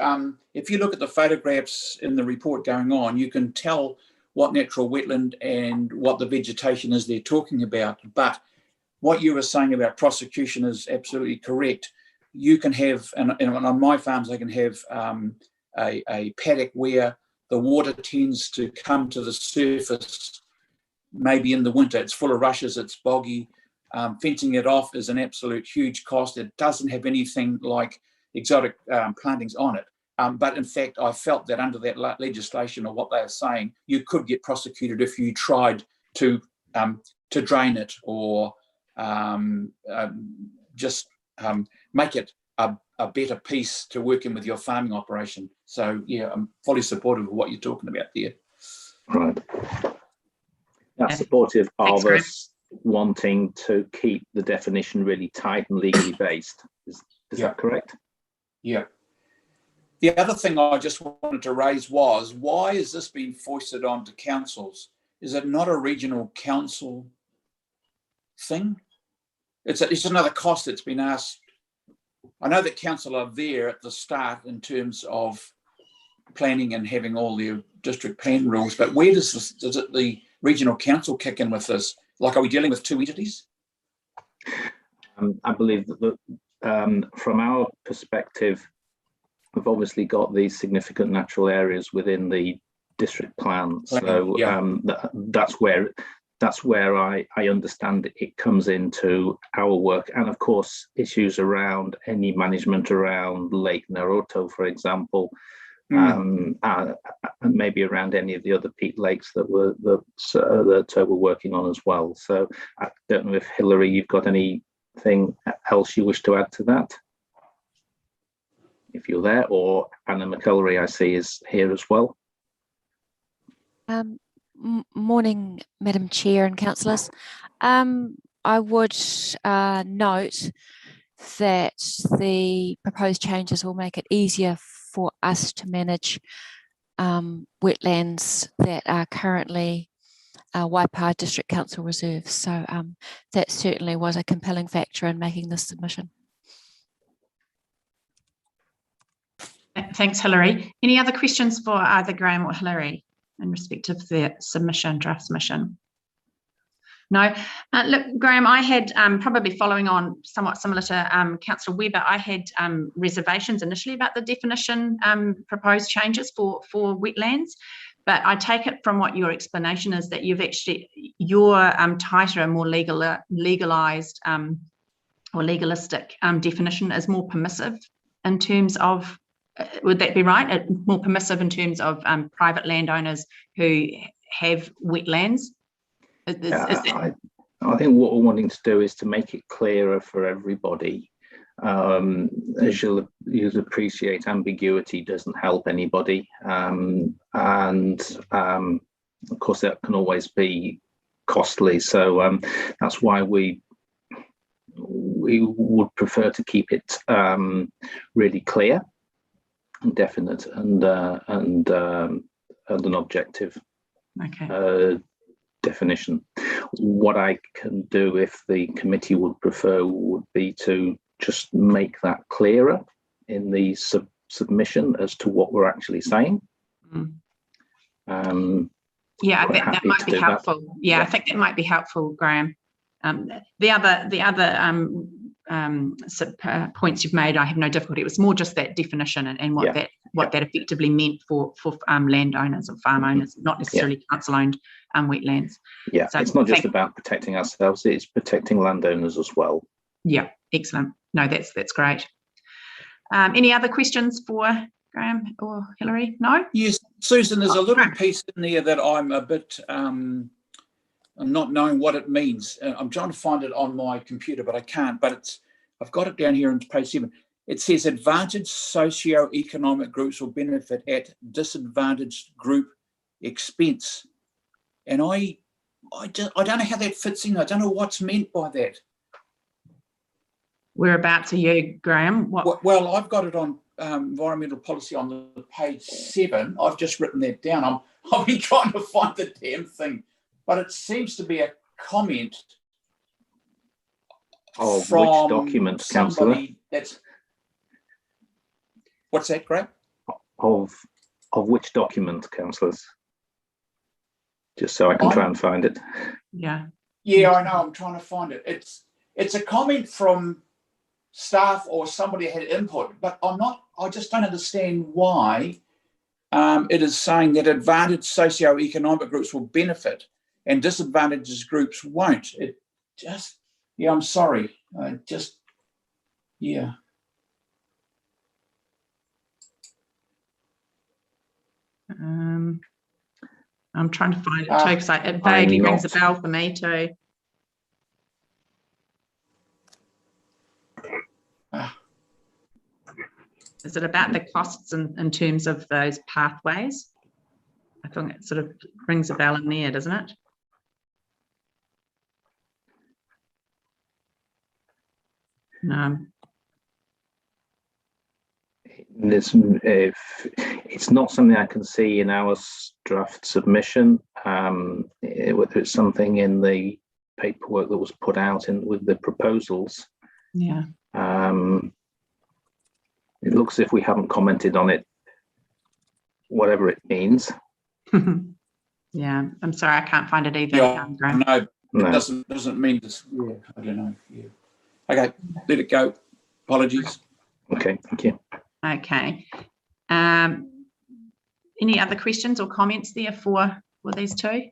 if you look at the photographs in the report going on, you can tell what natural wetland and what the vegetation is they're talking about. But what you were saying about prosecution is absolutely correct. You can have, and on my farms, I can have a paddock where the water tends to come to the surface, maybe in the winter. It's full of rushes, it's boggy. Fencing it off is an absolute huge cost. It doesn't have anything like exotic plantings on it. But in fact, I felt that under that legislation or what they are saying, you could get prosecuted if you tried to drain it or just make it a better piece to work in with your farming operation. So yeah, I'm fully supportive of what you're talking about there. Right. That's supportive of us wanting to keep the definition really tight and legally based. Is that correct? Yeah. The other thing I just wanted to raise was, why is this being foisted onto councils? Is it not a regional council thing? It's another cost that's been asked. I know that council are there at the start in terms of planning and having all their district plan rules, but where does the regional council kick in with this? Like, are we dealing with two entities? I believe that from our perspective, we've obviously got these significant natural areas within the district plan. So that's where I understand it comes into our work. And of course, issues around any management around Lake Naroto, for example, and maybe around any of the other peat lakes that we're working on as well. So I don't know if Hilary, you've got anything else you wish to add to that? If you're there, or Anna McCullery, I see, is here as well. Morning, Madam Chair and councillors. I would note that the proposed changes will make it easier for us to manage wetlands that are currently Waipa District Council reserves. So that certainly was a compelling factor in making this submission. Thanks, Hilary. Any other questions for either Graham or Hilary in respect of the submission, draft submission? No. Look, Graham, I had probably following on somewhat similar to Councillor Webber, I had reservations initially about the definition proposed changes for wetlands. But I take it from what your explanation is that you've actually, your tighter and more legalised or legalistic definition is more permissive in terms of, would that be right? More permissive in terms of private landowners who have wetlands? I think what we're wanting to do is to make it clearer for everybody. As you'll appreciate, ambiguity doesn't help anybody, and of course that can always be costly. So that's why we would prefer to keep it really clear and definite and an objective definition. What I can do, if the committee would prefer, would be to just make that clearer in the submission as to what we're actually saying. Yeah, I think that might be helpful. Yeah, I think that might be helpful, Graham. The other points you've made, I have no difficulty. It was more just that definition and what that effectively meant for landowners or farm owners, not necessarily council-owned wetlands. Yeah, so it's not just about protecting ourselves; it's protecting landowners as well. Yeah, excellent. No, that's great. Any other questions for Graham or Hilary? No? Yes, Susan, there's a little piece in there that I'm a bit I'm not knowing what it means. I'm trying to find it on my computer, but I can't. But I've got it down here on page 7. It says advantaged socio-economic groups will benefit at disadvantaged group expense. And I don't know how that fits in. I don't know what's meant by that. Whereabouts are you, Graham? Well, I've got it on environmental policy on the page 7. I've just written that down. I've been trying to find the damn thing, but it seems to be a comment from which document, Councillor? What's that, Graham? Of which document, councillors? Just so I can try and find it. Yeah, I know. I'm trying to find it. It's a comment from staff or somebody had input, but I just don't understand why it is saying that advantaged socio-economic groups will benefit and disadvantaged groups won't. It just, I'm sorry. I'm trying to find it too, because it vaguely rings a bell for me too. Is it about the costs in terms of those pathways? I think it sort of rings a bell in there, doesn't it? No. It's not something I can see in our draft submission, whether it's something in the paperwork that was put out with the proposals. Yeah. It looks as if we haven't commented on it, whatever it means. Yeah, I'm sorry, I can't find it either. No, it doesn't mean this. Yeah, I don't know. Yeah. Okay, let it go. Apologies. Okay, thank you. Okay. Any other questions or comments there for these two?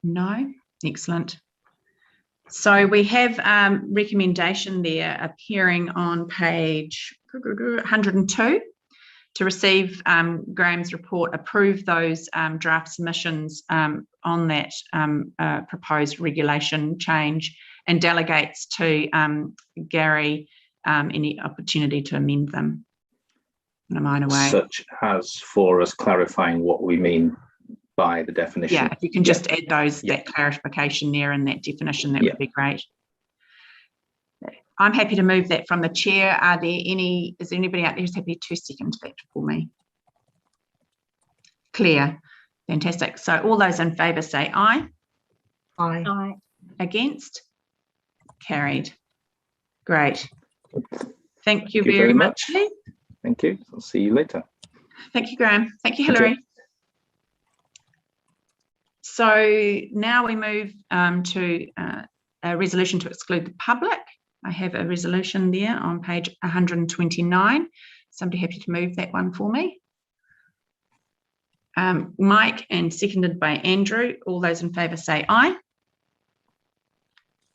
No? Excellent. So we have recommendation there appearing on page 102 to receive Graham's report, approve those draft submissions on that proposed regulation change, and delegates to Gary any opportunity to amend them in a minor way. Such as for us clarifying what we mean by the definition. Yeah, if you can just add that clarification there and that definition, that would be great. I'm happy to move that from the chair. Is there anybody out there who's happy to second that for me? Claire, fantastic. So all those in favour say aye. Aye. Aye. Against? Carried. Great. Thank you very much. Thank you. I'll see you later. Thank you, Graham. Thank you, Hilary. So now we move to a resolution to exclude the public. I have a resolution there on page 129. Somebody happy to move that one for me? Mike, and seconded by Andrew. All those in favour say aye.